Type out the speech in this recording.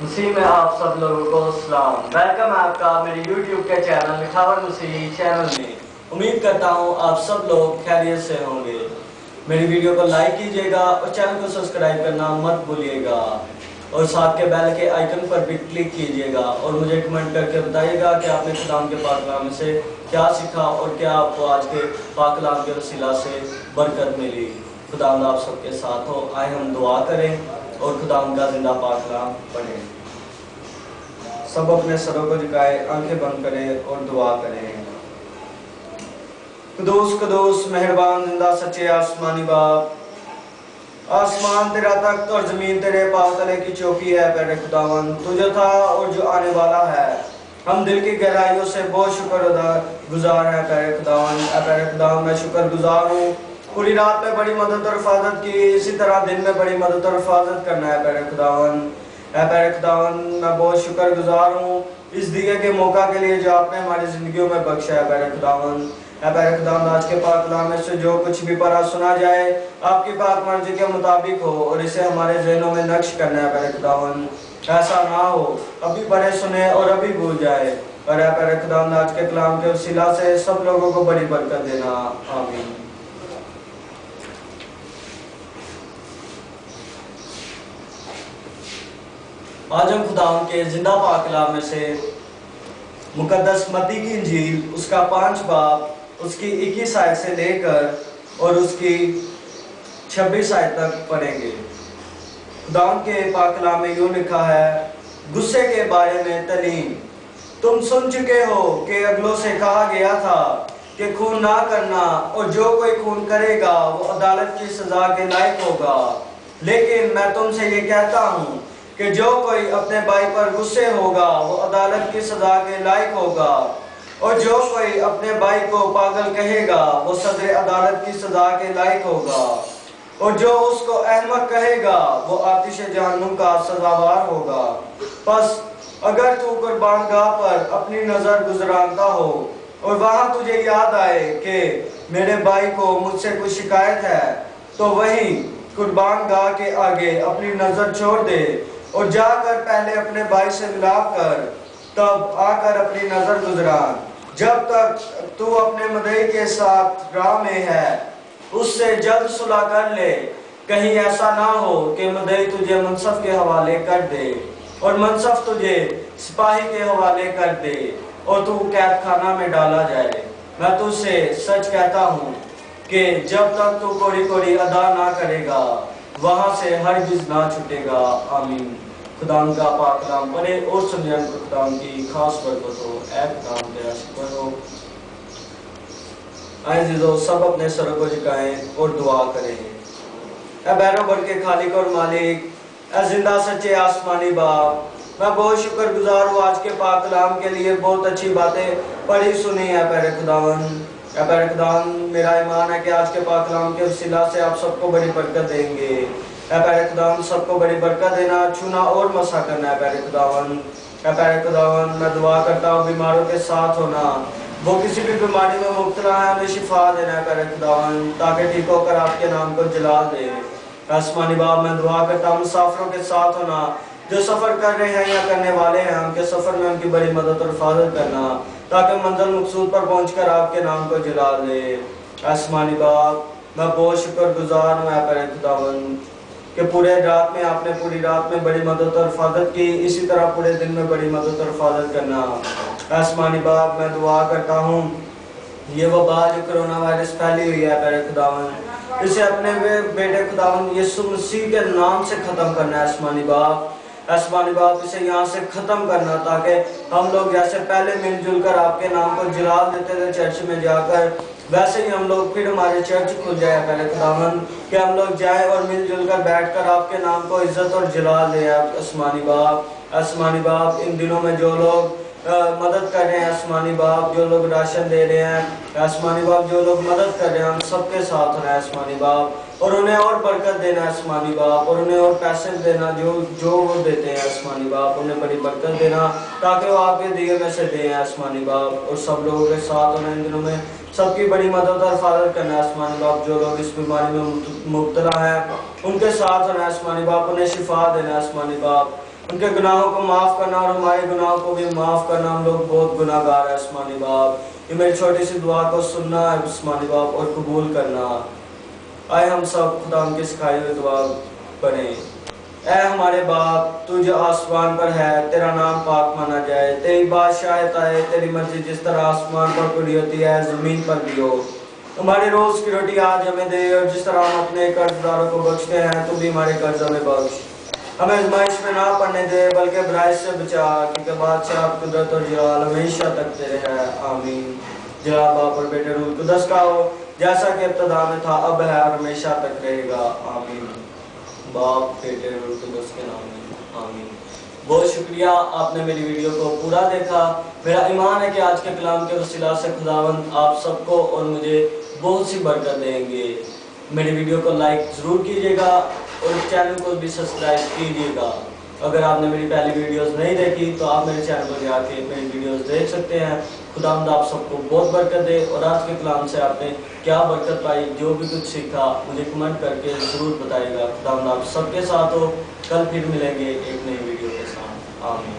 مسیح میں آپ سب لوگوں کو سلام۔ ویلکم ہے آپ کا میری یوٹیوب کے چینل مٹھاور مسیح چینل میں۔ امید کرتا ہوں آپ سب لوگ خیریت سے ہوں گے۔ میری ویڈیو کو لائک کیجئے گا اور چینل کو سبسکرائب کرنا مت بھولیے گا، اور ساتھ کے بیل کے آئیکن پر بھی کلک کیجئے گا، اور مجھے کمنٹ کر کے بتائیے گا کہ آپ نے خدا کے پاک کلام میں سے کیا سیکھا اور کیا آپ کو آج کے پاک کلام کے وسیلہ سے برکت ملی۔ خدا آپ سب کے ساتھ ہو۔ آئے ہم دعا کریں اور خدا کا زندہ پاک کلام پڑھیں۔ سب اپنے سروں کو جھکائے، آنکھیں بند کریں اور دعا کریں۔ قدوس قدوس مہربان زندہ سچے آسمانی باپ، آسمان تیرا تخت اور زمین تیرے پاؤں تلے کی چوکی ہے پیارے خداوند۔ تو جو تھا اور جو آنے والا ہے، ہم دل کی گہرائیوں سے بہت شکر ادا گزار ہیں پیارے خداوند۔ اے پیارے خداوند، میں شکر گزار ہوں، پوری رات میں بڑی مدد اور حفاظت کی، اسی طرح دن میں بڑی مدد اور حفاظت کرنا ہے پیارے خداوند۔ اے پیارے خداوند، میں بہت شکر گزار ہوں اس دیے کے موقع کے لیے جو آپ نے ہماری زندگیوں میں بخشا ہے پیارے خداوند۔ اے پیارے خداوند، آج کے پاک کلام میں سے جو کچھ بھی پڑھا سنا جائے آپ کی پاک مرضی کے مطابق ہو، اور اسے ہمارے ذہنوں میں نقش کرنا ہے پیارے خداوند۔ ایسا نہ ہو ابھی پڑھے سنے اور ابھی بھول جائے، اور اے پیارے خداوند آج کے کلام کے وسیلہ سے سب لوگوں کو بڑی برکت دینا، آمین۔ آج ہم خداوند کے زندہ پاک کلام میں سے مقدس متی کی انجیل اس کا 5 باب اس کی 21 آیت سے لے کر اور اس کی 26 آیت تک پڑھیں گے۔ خداوند کے پاک کلام میں یوں لکھا ہے: غصے کے بارے میں تعلیم۔ تم سن چکے ہو کہ اگلوں سے کہا گیا تھا کہ خون نہ کرنا، اور جو کوئی خون کرے گا وہ عدالت کی سزا کے لائق ہوگا۔ لیکن میں تم سے یہ کہتا ہوں کہ جو کوئی اپنے بھائی پر غصے ہوگا وہ عدالت کی سزا کے لائق ہوگا، اور جو کوئی اپنے بھائی کو پاگل کہے گا وہ صدر عدالت کی سزا کے لائق ہوگا، اور جو اس کو احمق کہے گا وہ آتش جہنم کا سزاوار ہوگا۔ پس اگر تو قربان گاہ پر اپنی نظر گزرانتا ہو اور وہاں تجھے یاد آئے کہ میرے بھائی کو مجھ سے کوئی شکایت ہے، تو وہیں قربان گاہ کے آگے اپنی نظر چھوڑ دے اور جا کر پہلے اپنے بھائی سے ملاپ کر، تب آ کر اپنی نظر گزران۔ جب تک تو اپنے مدعی کے ساتھ راہ میں ہے اس سے جلد صلح کر لے، کہیں ایسا نہ ہو کہ مدعی تجھے منصف کے حوالے کر دے اور منصف تجھے سپاہی کے حوالے کر دے اور تو قید خانہ میں ڈالا جائے۔ میں تجھ سے سچ کہتا ہوں کہ جب تک تو کوڑی کوڑی ادا نہ کرے گا وہاں سے ہرگز نہ چھٹے گا، آمین۔ خداوند کا پاک کلام پڑھے اور سنیں کو خداوند کی خاص برکت ہو۔ اے خداوند تیرا شکر ہو۔ آئے عزیزو، سب اپنے سروں کو جھکائیں اور دعا کریں۔ اے بیروں بر کے خالق اور مالک، اے زندہ سچے آسمانی باپ، میں بہت شکر گزار ہوں آج کے پاک کلام کے لیے۔ بہت اچھی باتیں پڑھی سنی ہے پیارے خداوند۔ اے پیارے خداوند، میرا ایمان ہے کہ آج کے پاک کلام کے وسیلہ سے آپ سب کو بڑی برکت دیں گے۔ اے پیارے خداوند، سب کو بڑی برکت دینا، چھونا اور مسا کرنا ہے پیارے خداوند۔ اے پیارے خداوند، میں دعا کرتا ہوں بیماروں کے ساتھ ہونا، وہ کسی بھی بیماری میں مبتلا ہے انہیں شفا دینا ہے پیارے خداوند، تاکہ ٹھیک ہو کر آپ کے نام کو جلال دے۔ آسمانی باپ، میں دعا کرتا ہوں مسافروں کے ساتھ ہونا، جو سفر کر رہے ہیں یا کرنے والے ہیں، ان کے سفر میں ان کی بڑی مدد اور حفاظت کرنا، تاکہ منزل مقصود پر پہنچ کر آپ کے نام کو جلال دے۔ آسمانی باپ، میں بہت شکر گزار ہوں اے پیارے خداوند کہ پورے رات میں آپ نے پوری رات میں بڑی مدد اور حفاظت کی، اسی طرح پورے دن میں بڑی مدد اور حفاظت کرنا۔ آسمانی باپ، میں دعا کرتا ہوں یہ وبا جو کرونا وائرس پھیلی ہوئی ہے پیارے خداوند، اسے اپنے بیٹے خداوند یسوع مسیح کے نام سے ختم کرنا ہے آسمانی باپ۔ آسمانی باپ، اسے یہاں سے ختم کرنا، تاکہ ہم لوگ جیسے پہلے مل جل کر آپ کے نام کو جلال دیتے تھے چرچ میں جا کر، ویسے ہی ہم لوگ پھر ہمارے چرچ کھل جائے پیارے خداوند، کہ ہم لوگ جائیں اور مل جل کر بیٹھ کر آپ کے نام کو عزت اور جلال دیں آسمانی باپ۔ آسمانی باپ، ان دنوں میں جو لوگ مدد کر رہے ہیں آسمانی باپ، جو لوگ راشن دے رہے ہیں آسمانی باپ، جو لوگ مدد کر رہے ہیں، ہم سب کے ساتھ ہونا ہے آسمانی باپ، اور انہیں اور برکت دینا ہے آسمانی باپ، اور انہیں اور پیسے دینا جو وہ دیتے ہیں آسمانی باپ، انہیں بڑی برکت دینا، تاکہ وہ آپ کے دیے میں سے دیں آسمانی باپ، اور سب لوگوں کے ساتھ ہونا ان دنوں میں، سب کی بڑی مدد اور حفاظت کرنا ہے آسمانی باپ۔ جو لوگ اس بیماری میں مبتلا ہیں ان کے ساتھ ہونا ہے آسمانی باپ، انہیں شفا دینا ہے آسمانی باپ، ان کے گناہوں کو معاف کرنا اور ہمارے گناہوں کو بھی معاف کرنا. ہم لوگ بہت گناہ گار ہیں آسمانی باپ. یہ میری چھوٹی سی دعا کو سننا ہے آسمانی باپ اور قبول کرنا. آئے ہم سب خدا ان کی سکھائی ہوئی دعا پڑھیں. اے ہمارے باپ تو جو آسمان پر ہے، تیرا نام پاک مانا جائے. تیری بادشاہت آئے، تیری مرضی جس طرح آسمان پر پوری ہوتی ہے زمین پر بھی ہو. ہمارے روز کی روٹی آج ہمیں دے، اور جس طرح ہم اپنے قرض داروں کو بخشتے ہیں تو بھی ہمارے قرض ہمیں بخش. ہمیں آزمائش میں نہ پڑنے دے بلکہ برائی سے بچا، کیونکہ بادشاہ قدرت اور جلال ہمیشہ تک تیرے ہے. آمین. جلال باپ اور بیٹے روح القدس کا ہو، جیسا کہ ابتدا میں تھا اب ہے اور ہمیشہ تک رہے گا. آمین. باپ بیٹے روح القدس کے نام میں آمین. بہت شکریہ، آپ نے میری ویڈیو کو پورا دیکھا. میرا ایمان ہے کہ آج کے کلام کے وسیلہ سے خداوند آپ سب کو اور مجھے بہت سی برکت دیں گے. میری ویڈیو کو لائک ضرور کیجیے گا اور چینل کو بھی سبسکرائب کیجیے گا. اگر آپ نے میری پہلی ویڈیوز نہیں دیکھی تو آپ میرے چینل پر جا کے میری ویڈیوز دیکھ سکتے ہیں. خداوند آپ سب کو بہت برکت دے. اور آج کے کلام سے آپ نے کیا برکت پائی، جو بھی کچھ سیکھا، مجھے کمنٹ کر کے ضرور بتائے گا. خداوند آپ سب کے ساتھ ہو. کل پھر ملیں گے ایک نئی ویڈیو کے ساتھ. آمین.